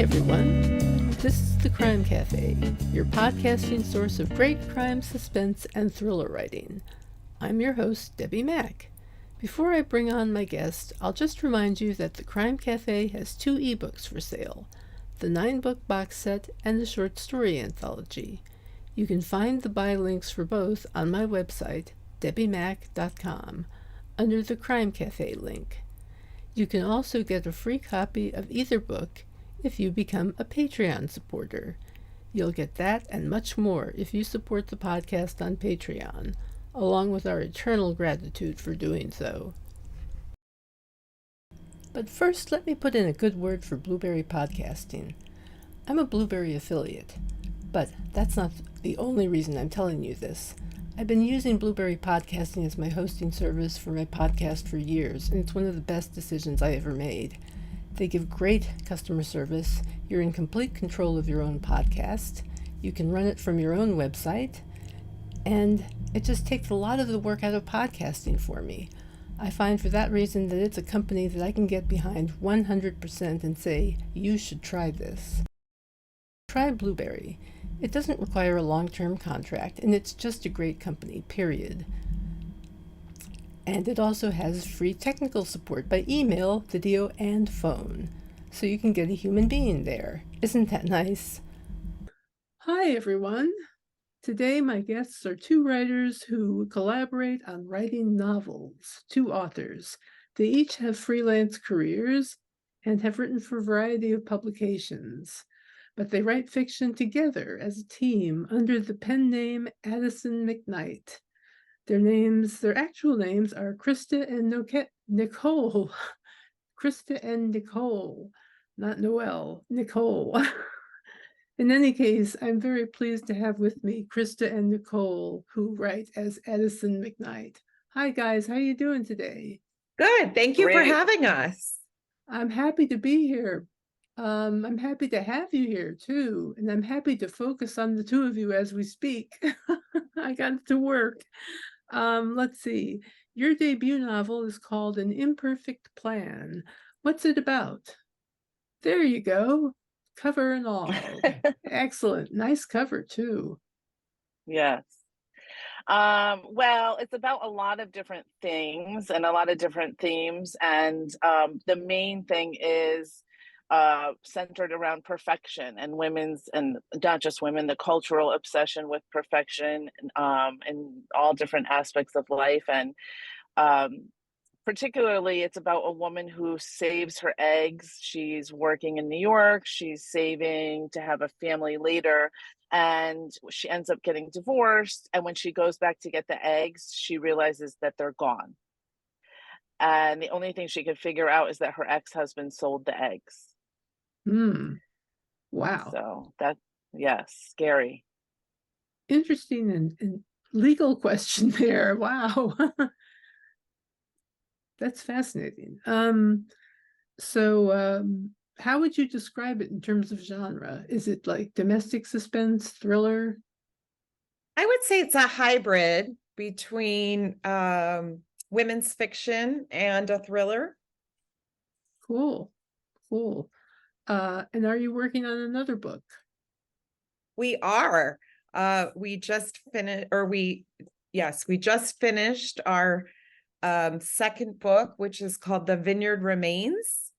everyone. This is the Crime Cafe, your podcasting source of great crime, suspense, and thriller writing. I'm your host, Debbi Mack. Before I bring on my guest, I'll just remind you that the Crime Cafe has 2 ebooks for sale, the 9-book box set and the short story anthology. You can find the buy links for both on my website, debbimack.com, under the Crime Cafe link. You can also get a free copy of either book if you become a Patreon supporter. You'll get that and much more if you support the podcast on Patreon, along with our eternal gratitude for doing so. But first, let me put in a good word for Blueberry Podcasting. I'm a Blueberry affiliate, but that's not the only reason I'm telling you this. I've been using Blueberry Podcasting as my hosting service for my podcast for years, and it's one of the best decisions I ever made. They give great customer service. You're in complete control of your own podcast. You can run it from your own website. And it just takes a lot of the work out of podcasting for me. I find for that reason that it's a company that I can get behind 100% and say, you should try this. Try Blueberry. It doesn't require a long-term contract, and it's just a great company, period. And it also has free technical support by email, video, and phone. So you can get a human being there. Isn't that nice? Hi, everyone. Today, my guests are 2 writers who collaborate on writing novels, 2 authors. They each have freelance careers and have written for a variety of publications. But they write fiction together as a team under the pen name Addison McKnight. Their actual names are Krista and Nicole. Krista and Nicole, not Noelle, Nicole. In any case, I'm very pleased to have with me Krista and Nicole, who write as Addison McKnight. Hi, guys. How are you doing today? Good. Thank you for having us. I'm happy to be here. I'm happy to have you here, too. And I'm happy to focus on the 2 of you as we speak. I got to work. Let's see. Your debut novel is called An Imperfect Plan. What's it about? There you go. Cover and all. Excellent. Nice cover, too. Yes. Well, it's about a lot of different things and a lot of different themes. And the main thing is centered around perfection and women's, and not just women, the cultural obsession with perfection in all different aspects of life. And particularly, it's about a woman who saves her eggs. She's working in New York. She's saving to have a family later. And she ends up getting divorced. And when she goes back to get the eggs, she realizes that they're gone. And the only thing she could figure out is that her ex-husband sold the eggs. Wow. So yes, scary. Interesting and legal question there. Wow. That's fascinating. So how would you describe it in terms of genre? Is it like domestic suspense, thriller? I would say it's a hybrid between women's fiction and a thriller. Cool. And are you working on another book? We are. We just finished our second book, which is called The Vineyard Remains.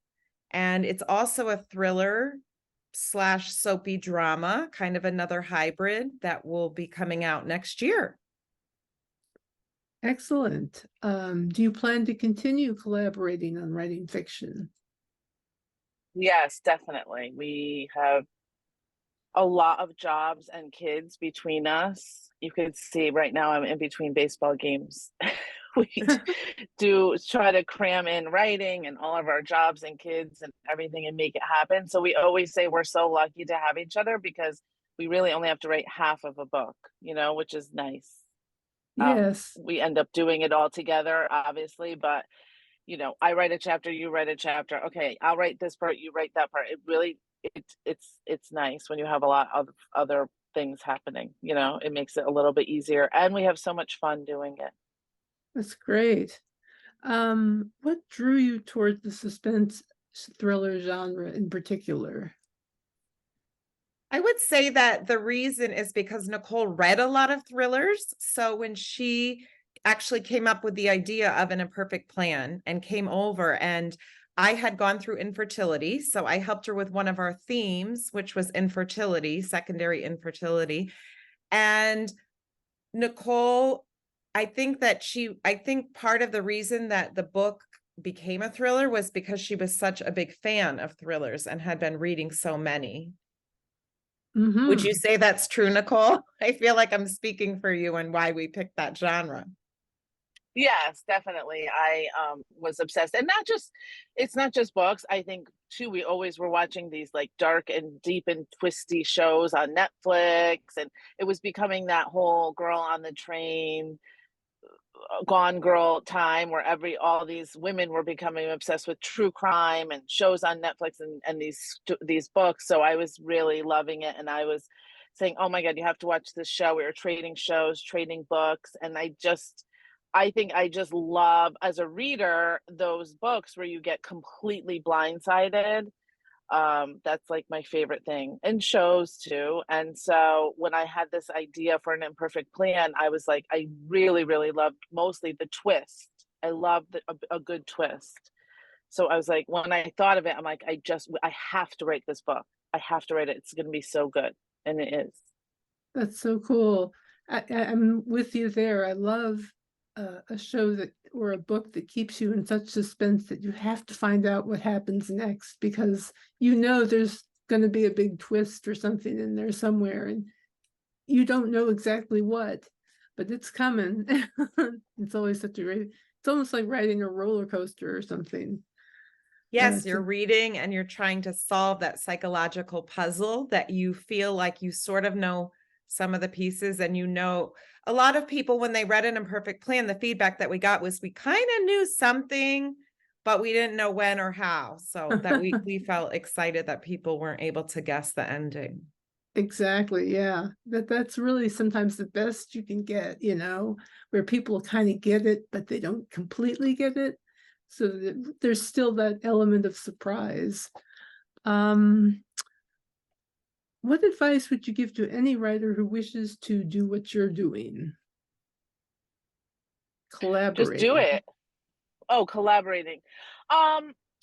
And it's also a thriller / soapy drama, kind of another hybrid that will be coming out next year. Excellent. Do you plan to continue collaborating on writing fiction? Yes, definitely. We have a lot of jobs and kids between us. You could see right now I'm in between baseball games. We do try to cram in writing and all of our jobs and kids and everything and make it happen. So we always say we're so lucky to have each other because we really only have to write half of a book, which is nice. Yes. We end up doing it all together, obviously, but I write a chapter, you write a chapter. Okay, I'll write this part, you write that part. It really, it's nice when you have a lot of other things happening. It makes it a little bit easier, and we have so much fun doing it. That's great. What drew you toward the suspense thriller genre in particular? I would say that the reason is because Nicole read a lot of thrillers. So when she actually came up with the idea of an imperfect plan and came over, and I had gone through infertility. So I helped her with one of our themes, which was infertility, secondary infertility. And Nicole, I think part of the reason that the book became a thriller was because she was such a big fan of thrillers and had been reading so many. Mm-hmm. Would you say that's true, Nicole? I feel like I'm speaking for you and why we picked that genre. Yes, definitely. I was obsessed. And it's not just books. I think too, we always were watching these like dark and deep and twisty shows on Netflix. And it was becoming that whole girl on the train, Gone Girl time where all these women were becoming obsessed with true crime and shows on Netflix and these books. So I was really loving it. And I was saying, oh my God, you have to watch this show. We were trading shows, trading books. And I think I just love, as a reader, those books where you get completely blindsided. That's like my favorite thing, and shows too. And so when I had this idea for an imperfect plan, I was like, I really, really loved mostly the twist. I love a good twist. So I was like, when I thought of it, I'm like, I have to write this book. I have to write it. It's going to be so good. And it is. That's so cool. I'm with you there. I love a show or a book that keeps you in such suspense that you have to find out what happens next, because there's going to be a big twist or something in there somewhere, and you don't know exactly what, but it's coming. It's always it's almost like riding a roller coaster or something. Yes, you're reading and you're trying to solve that psychological puzzle that you feel like you sort of know some of the pieces. And a lot of people, when they read an imperfect plan, the feedback that we got was we kind of knew something, but we didn't know when or how. So that we felt excited that people weren't able to guess the ending. Exactly. Yeah. That's really sometimes the best you can get, where people kind of get it, but they don't completely get it. So there's still that element of surprise. What advice would you give to any writer who wishes to do what you're doing? Collaborating. Just do it. Oh, collaborating. I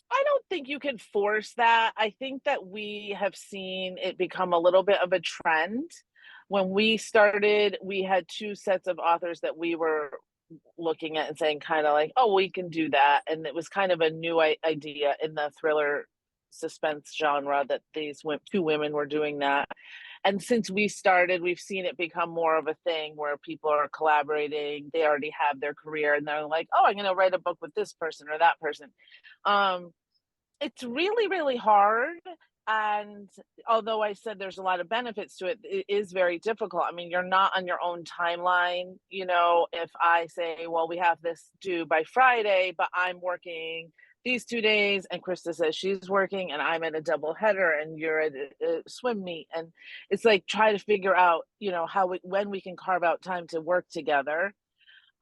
don't think you can force that. I think that we have seen it become a little bit of a trend. When we started, we had two sets of authors that we were looking at and saying kind of like, oh, we can do that. And it was kind of a new idea in the thriller suspense genre that these two women were doing that. And since we started, we've seen it become more of a thing where people are collaborating. They already have their career and they're like, oh, I'm going to write a book with this person or that person. It's really, really hard. And although I said there's a lot of benefits to it, it is very difficult. I mean, you're not on your own timeline. If I say, well, we have this due by Friday, but I'm working these 2 days, and Krista says she's working, and I'm at a double header, and you're at a swim meet, and it's like try to figure out, when we can carve out time to work together,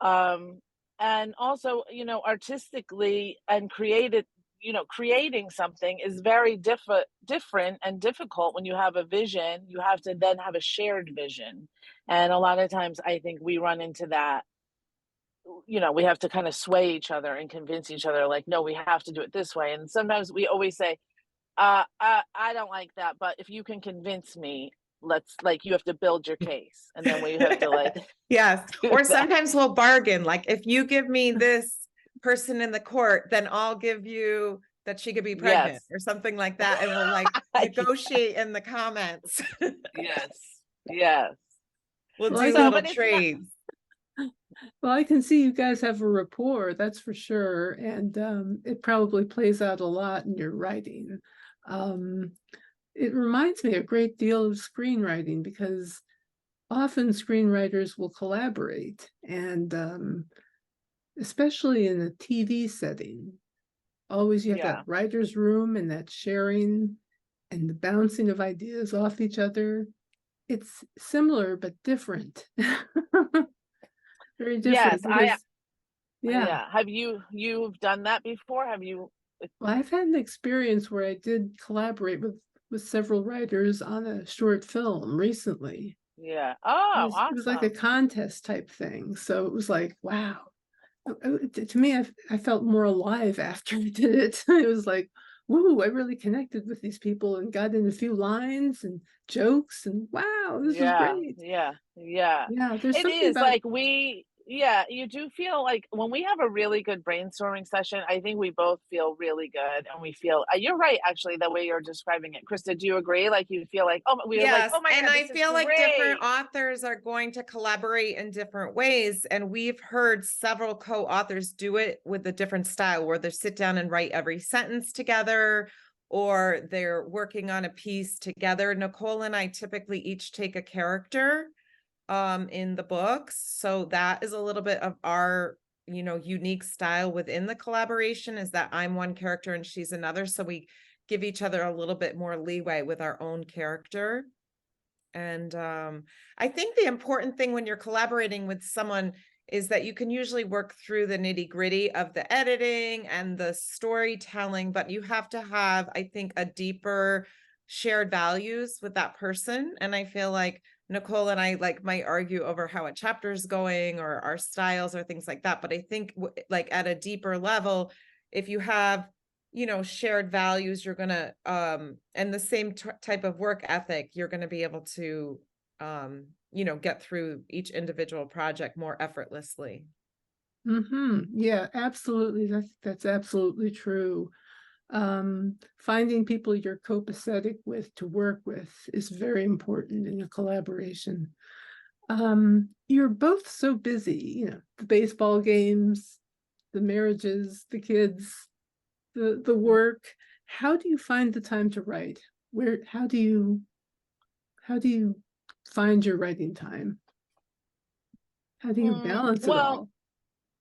and also, artistically and creating something is very different and difficult. When you have a vision, you have to then have a shared vision, and a lot of times I think we run into that. We have to kind of sway each other and convince each other, like, no, we have to do it this way. And sometimes we always say, I don't like that, but if you can convince me, you have to build your case. And then we have to yes. Or sometimes we'll bargain. Like, if you give me this person in the court, then I'll give you that she could be pregnant, yes, or something like that. And we'll negotiate in the comments. Yes. We'll do little trades. Well, I can see you guys have a rapport, that's for sure. And it probably plays out a lot in your writing. It reminds me a great deal of screenwriting, because often screenwriters will collaborate, and especially in a TV setting, always you have that writer's room and that sharing and the bouncing of ideas off each other. It's similar but different. Very different. Yes, Have you've done that before? Have you? Well, I've had an experience where I did collaborate with with several writers on a short film recently. Yeah. It Oh, was, it was like a awesome. contest type thing. So it was like, wow. To me, I felt more alive after I did it. It was like, woo, I really connected with these people and got in a few lines and jokes, and wow, this was Yeah, great. yeah, yeah. Yeah, there's It something is about, like yeah, you do feel like when we have a really good brainstorming session, I think we both feel really good and we feel, you're right, actually, the way you're describing it. Krista, do you agree? Like you feel like, oh, we were like, Yes, oh my and God, I this is feel like different great. authors are going to collaborate in different ways. And we've heard several co-authors do it with a different style where they sit down and write every sentence together, or they're working on a piece together. Nicole and I typically each take a character in the books. So that is a little bit of our, unique style within the collaboration, is that I'm one character and she's another. So we give each other a little bit more leeway with our own character. And I think the important thing when you're collaborating with someone is that you can usually work through the nitty-gritty of the editing and the storytelling, but you have to have, I think, a deeper shared values with that person. And I feel like Nicole and I might argue over how a chapter is going or our styles or things like that. But I think like at a deeper level, if you have shared values, you're gonna and the same type of work ethic, you're gonna be able to get through each individual project more effortlessly. yeah, absolutely. That's absolutely true. Finding people you're copacetic with to work with is very important in a collaboration. You're both so busy, the baseball games, the marriages, the kids, the work. How do you find the time to write? How do you find your writing time? How do you balance it Well, all?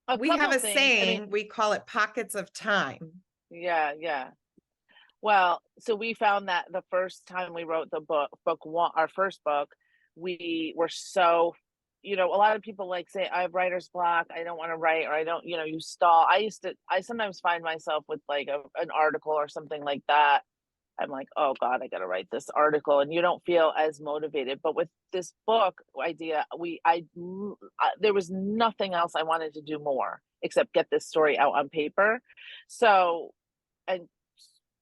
a We have couple a things. I mean, saying, we call it pockets of time. yeah, yeah. Well, so we found that the first time we wrote the book one, our first book, we were so, a lot of people like say, I have writer's block, I don't want to write, or I don't, you stall. I sometimes find myself with like an article or something like that. I'm like, oh God, I got to write this article. And you don't feel as motivated. But with this book idea, there was nothing else I wanted to do more except get this story out on paper. So, and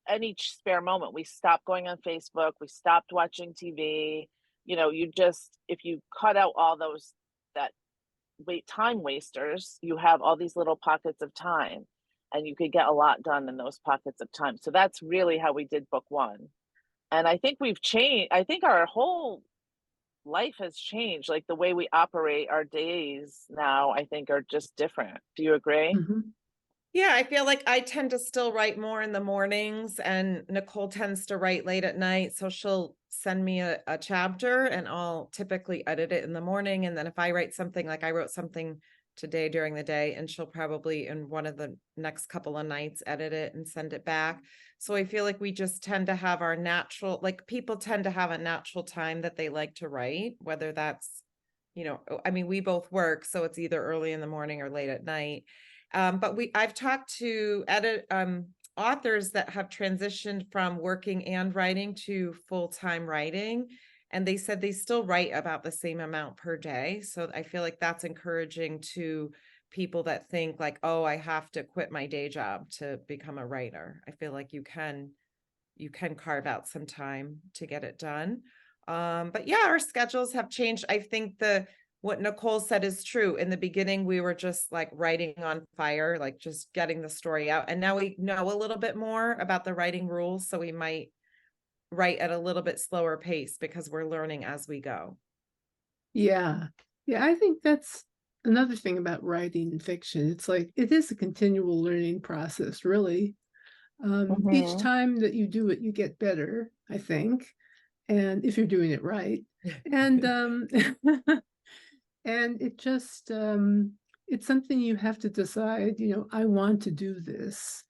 any spare moment, we stopped going on Facebook, we stopped watching TV. You just, if you cut out all those, that time wasters, you have all these little pockets of time and you could get a lot done in those pockets of time. So that's really how we did book one. And I think we've changed, I think our whole life has changed. Like the way we operate our days now, I think are just different. Do you agree? Mhm. Yeah, I feel like I tend to still write more in the mornings, and Nicole tends to write late at night. So she'll send me a chapter and I'll typically edit it in the morning. And then if I write something, like I wrote something today during the day, and she'll probably in one of the next couple of nights edit it and send it back. So I feel like we just tend to have our natural, like people tend to have a natural time that they like to write, whether that's, I mean, we both work, so it's either early in the morning or late at night. But I've talked to authors that have transitioned from working and writing to full-time writing, and they said they still write about the same amount per day. So I feel like that's encouraging to people that think like, oh, I have to quit my day job to become a writer. I feel like you can carve out some time to get it done. But yeah, our schedules have changed. I think what Nicole said is true. In the beginning, we were just like writing on fire, like just getting the story out. And now we know a little bit more about the writing rules. So we might write at a little bit slower pace because we're learning as we go. Yeah. Yeah, I think that's another thing about writing fiction. It's like it is a continual learning process, really. Each Mm-hmm. time that you do it, you get better, I think. And if you're doing it right. And and it's something you have to decide, I want to do this.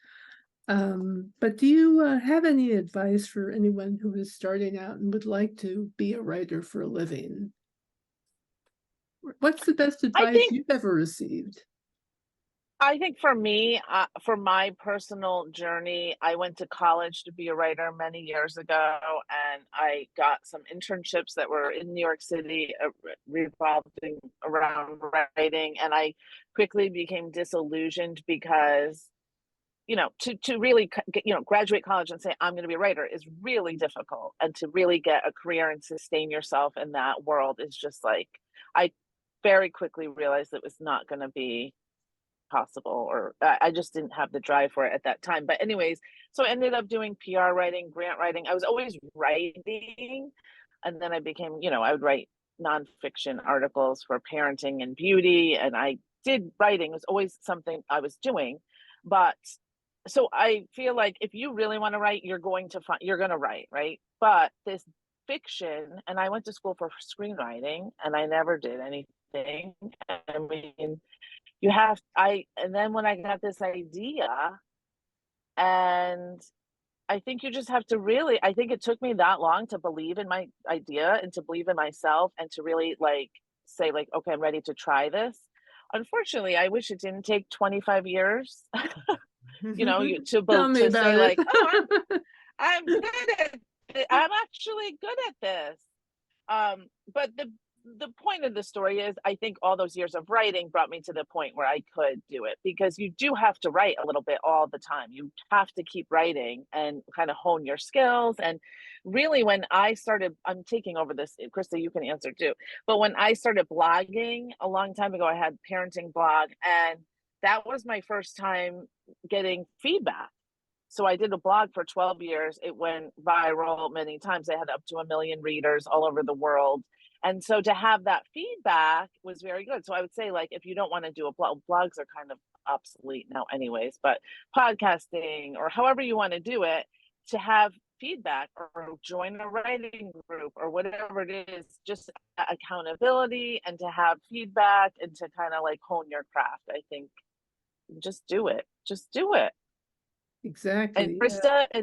But do you have any advice for anyone who is starting out and would like to be a writer for a living? What's the best I advice think you've ever received? I think for me, for my personal journey, I went to college to be a writer many years ago, and I got some internships that were in New York City, revolving around writing, and I quickly became disillusioned because, to really graduate college and say I'm going to be a writer is really difficult, and to really get a career and sustain yourself in that world is just like, I very quickly realized it was not going to be possible, or I just didn't have the drive for it at that time. But anyways, so I ended up doing PR writing, grant writing. I was always writing, and then I became, I would write nonfiction articles for parenting and beauty, and I did writing. It was always something I was doing. But so I feel like if you really want to write, you're going to write, right? But this fiction, and I went to school for screenwriting, and I never did anything. I mean, and then when I got this idea, and I think you just have to really, I think it took me that long to believe in my idea and to believe in myself and to really say okay, I'm ready to try this. Unfortunately, I wish it didn't take 25 years, Tell me to about say it. I'm good at I'm actually good at this. But the point of the story is, I think all those years of writing brought me to the point where I could do it, because you do have to write a little bit all the time. You have to keep writing and kind of hone your skills. And really, when I started, I'm taking over this, Krista, you can answer too. But when I started blogging a long time ago, I had parenting blog, and that was my first time getting feedback. So I did a blog for 12 years. It went viral many times. I had up to 1 million readers all over the world. And so to have that feedback was very good. So I would say, if you don't want to do a blog, blogs are kind of obsolete now anyways, but podcasting or however you want to do it, to have feedback or join a writing group or whatever it is, just accountability and to have feedback and to kind of hone your craft. I think just do it. Just do it. Exactly. And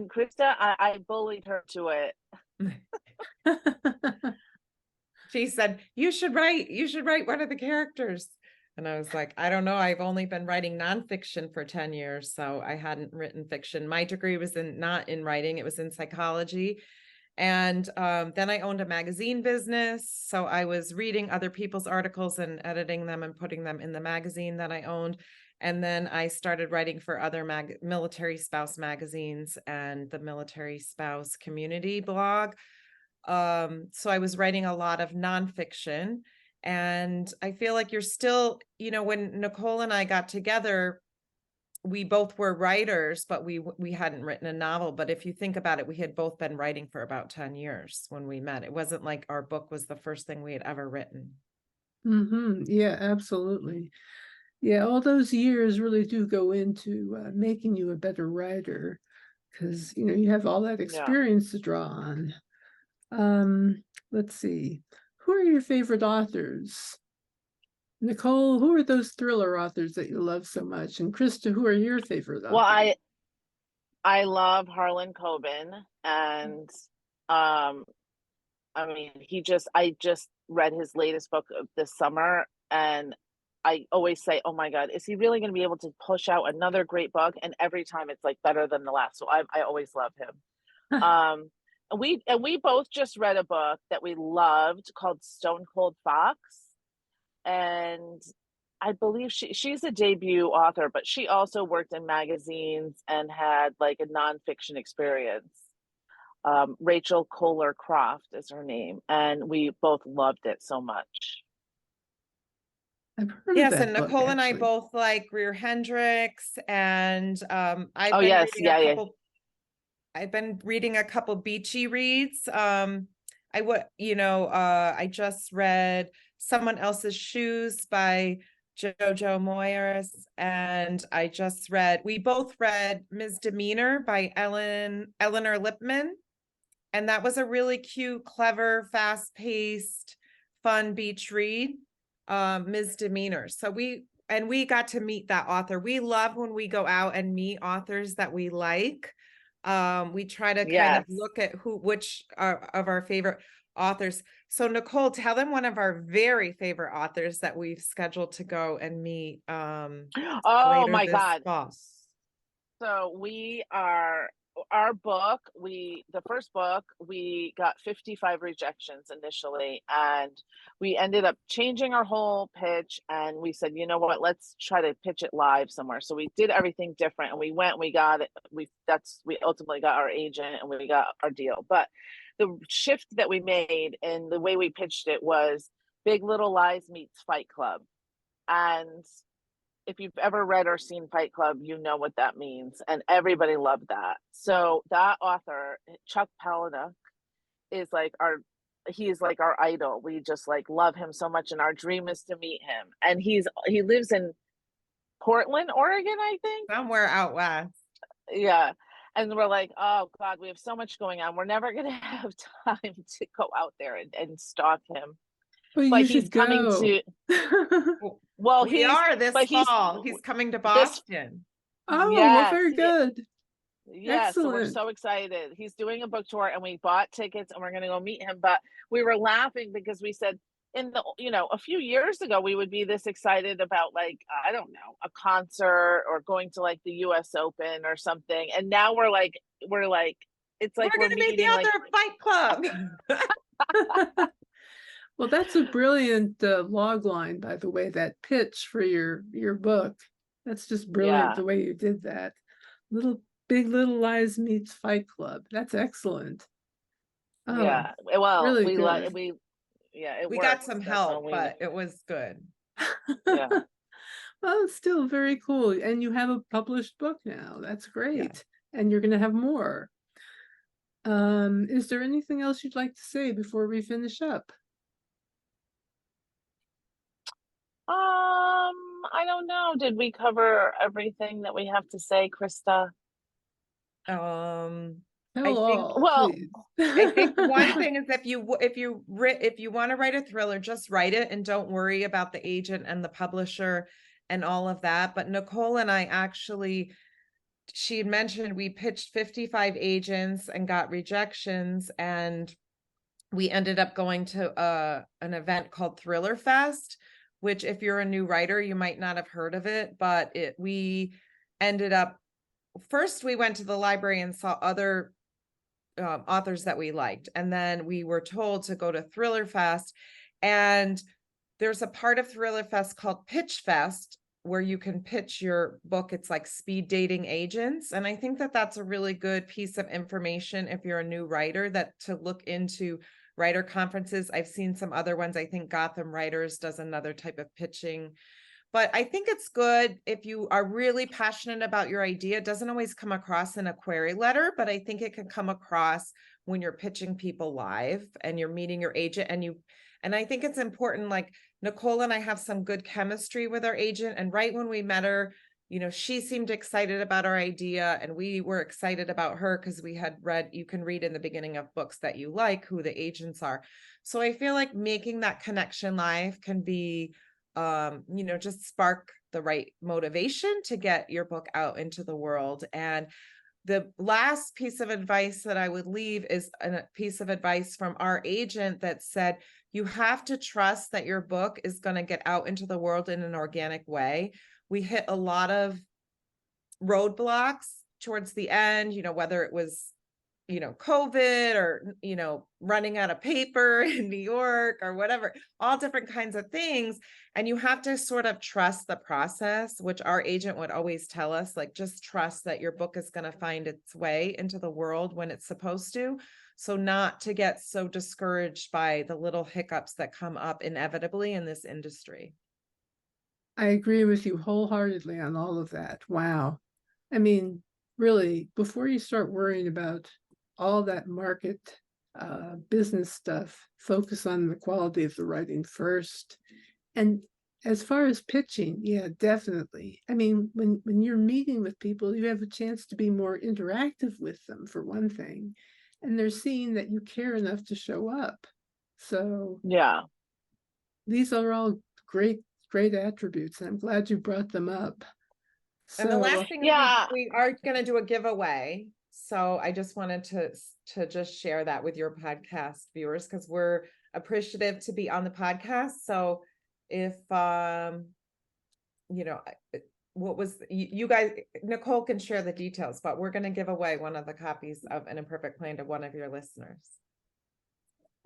Krista, I bullied her to it. She said, you should write one of the characters. And I was like, I don't know. I've only been writing nonfiction for 10 years. So I hadn't written fiction. My degree was not in writing. It was in psychology. And then I owned a magazine business. So I was reading other people's articles and editing them and putting them in the magazine that I owned. And then I started writing for other military spouse magazines and the military spouse community blog. So I was writing a lot of nonfiction, and I feel like you're still, when Nicole and I got together, we both were writers, but we hadn't written a novel. But if you think about it, we had both been writing for about 10 years when we met. It wasn't like our book was the first thing we had ever written. Mm-hmm. Yeah, absolutely. Yeah, all those years really do go into making you a better writer, because you have all that experience to draw on. Let's see. Who are your favorite authors? Nicole, who are those thriller authors that you love so much? And Krista, who are your favorite authors? Well, I love Harlan Coben, and I mean, I just read his latest book this summer, and I always say, oh my God, is he really going to be able to push out another great book? And every time it's better than the last. So I always love him. And we both just read a book that we loved called Stone Cold Fox. And I believe she's a debut author, but she also worked in magazines and had a nonfiction experience. Rachel Kohler Croft is her name, and we both loved it so much. I've heard Yes, of that and book, Nicole and I actually. both like Greer Hendricks, and I've been reading a couple beachy reads. I just read Someone Else's Shoes by Jojo Moyes, and we both read Ms. Demeanor by Eleanor Lipman. And that was a really cute, clever, fast-paced, fun beach read, Ms. Demeanor. So we got to meet that author. We love when we go out and meet authors that we like. We try to kind of look at which of our favorite. authors. So Nicole, tell them one of our very favorite authors that we've scheduled to go and meet Oh later my this God. fall. So our book, the first book, we got 55 rejections initially, and we ended up changing our whole pitch, and we said, you know what, let's try to pitch it live somewhere. So we did everything different, and we went, we got it. We ultimately got our agent and we got our deal. But the shift that we made and the way we pitched it was Big Little Lies meets Fight Club. And if you've ever read or seen Fight Club, you know what that means. And everybody loved that. So that author, Chuck Palahniuk, is like our idol. We just like love him so much, and our dream is to meet him. And he lives in Portland, Oregon, I think. Somewhere out west. Yeah. And we're like, oh God, we have so much going on. We're never gonna have time to go out there and stalk him. Well, But you he's should coming go. to well, We are this fall. He's coming to Boston. Oh, well, yes, very good. yeah, so we're Excellent. so excited. He's doing a book tour, and we bought tickets, and we're going to go meet him. But we were laughing because we said a few years ago, we would be this excited about, like, I don't know, a concert or going to like the US Open or something. And now we're like, it's like we're going to meet the like, other Fight Club. Well, that's a brilliant log line, by the way, that pitch for your book. That's just brilliant, the way you did that. Big Little Lies meets Fight Club. That's excellent. Oh, yeah. Well, really we good. We got some help, but it was good. Yeah. Well, it's still very cool. And you have a published book now. That's great. Yeah. And you're going to have more. Is there anything else you'd like to say before we finish up? I don't know. Did we cover everything that we have to say, Krista? I think one thing is if you want to write a thriller, just write it and don't worry about the agent and the publisher and all of that. But Nicole and I she had mentioned we pitched 55 agents and got rejections, and we ended up going to an event called Thriller Fest, which if you're a new writer, you might not have heard of it, but we ended up, first we went to the library and saw other authors that we liked. And then we were told to go to Thriller Fest, and there's a part of Thriller Fest called Pitch Fest where you can pitch your book. It's like speed dating agents. And I think that that's a really good piece of information if you're a new writer, that to look into writer conferences. I've seen some other ones. I think Gotham Writers does another type of pitching. But I think it's good if you are really passionate about your idea. It doesn't always come across in a query letter, but I think it can come across when you're pitching people live and you're meeting your agent. And I think it's important, like Nicole and I have some good chemistry with our agent. And right when we met her, she seemed excited about our idea, and we were excited about her because we had read, you can read in the beginning of books that you like who the agents are. So I feel like making that connection live can be just spark the right motivation to get your book out into the world. And the last piece of advice that I would leave is a piece of advice from our agent that said, you have to trust that your book is going to get out into the world in an organic way. We hit a lot of roadblocks towards the end, whether it was COVID or, running out of paper in New York or whatever, all different kinds of things. And you have to sort of trust the process, which our agent would always tell us, like, just trust that your book is going to find its way into the world when it's supposed to. So not to get so discouraged by the little hiccups that come up inevitably in this industry. I agree with you wholeheartedly on all of that. Wow. I mean, really, before you start worrying about all that market business stuff, focus on the quality of the writing first. And as far as pitching, yeah, definitely. I mean, when you're meeting with people, you have a chance to be more interactive with them, for one thing, and they're seeing that you care enough to show up. So yeah, these are all great attributes, and I'm glad you brought them up. And the last thing, we are going to do a giveaway. So I just wanted to just share that with your podcast viewers, because we're appreciative to be on the podcast. So if you know, what was you guys, Nicole can share the details, but we're going to give away one of the copies of An Imperfect Plan to one of your listeners.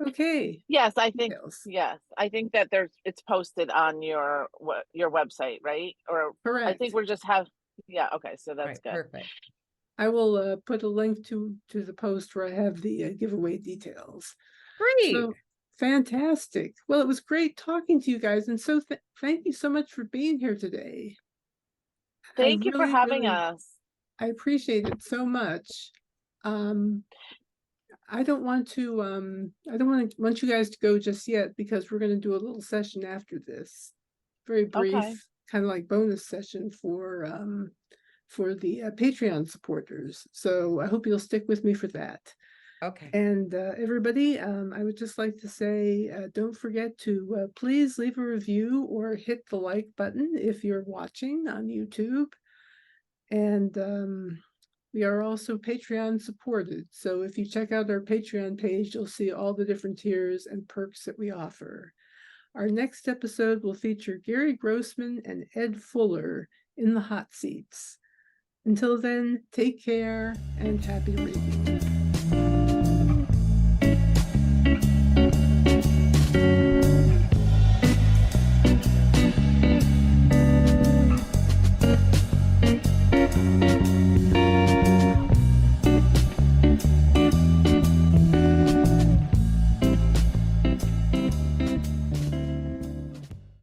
Okay. Yes, I think Details. yes, I think that it's posted on your website, right? Or Correct. I think we're just yeah, okay, so that's Right, good. perfect. I will put a link to the post where I have the giveaway details. Great. So, fantastic. Well, it was great talking to you guys, and so thank you so much for being here today. Thank you for having us. I appreciate it so much. I don't want you guys to go just yet, because we're going to do a little session after this. Very brief, Okay. kind of like bonus session for the Patreon supporters. So I hope you'll stick with me for that. Okay. And everybody, I would just like to say, don't forget to please leave a review or hit the like button if you're watching on YouTube. And we are also Patreon supported. So if you check out our Patreon page, you'll see all the different tiers and perks that we offer. Our next episode will feature Gary Grossman and Ed Fuller in the hot seats. Until then, take care and happy reading.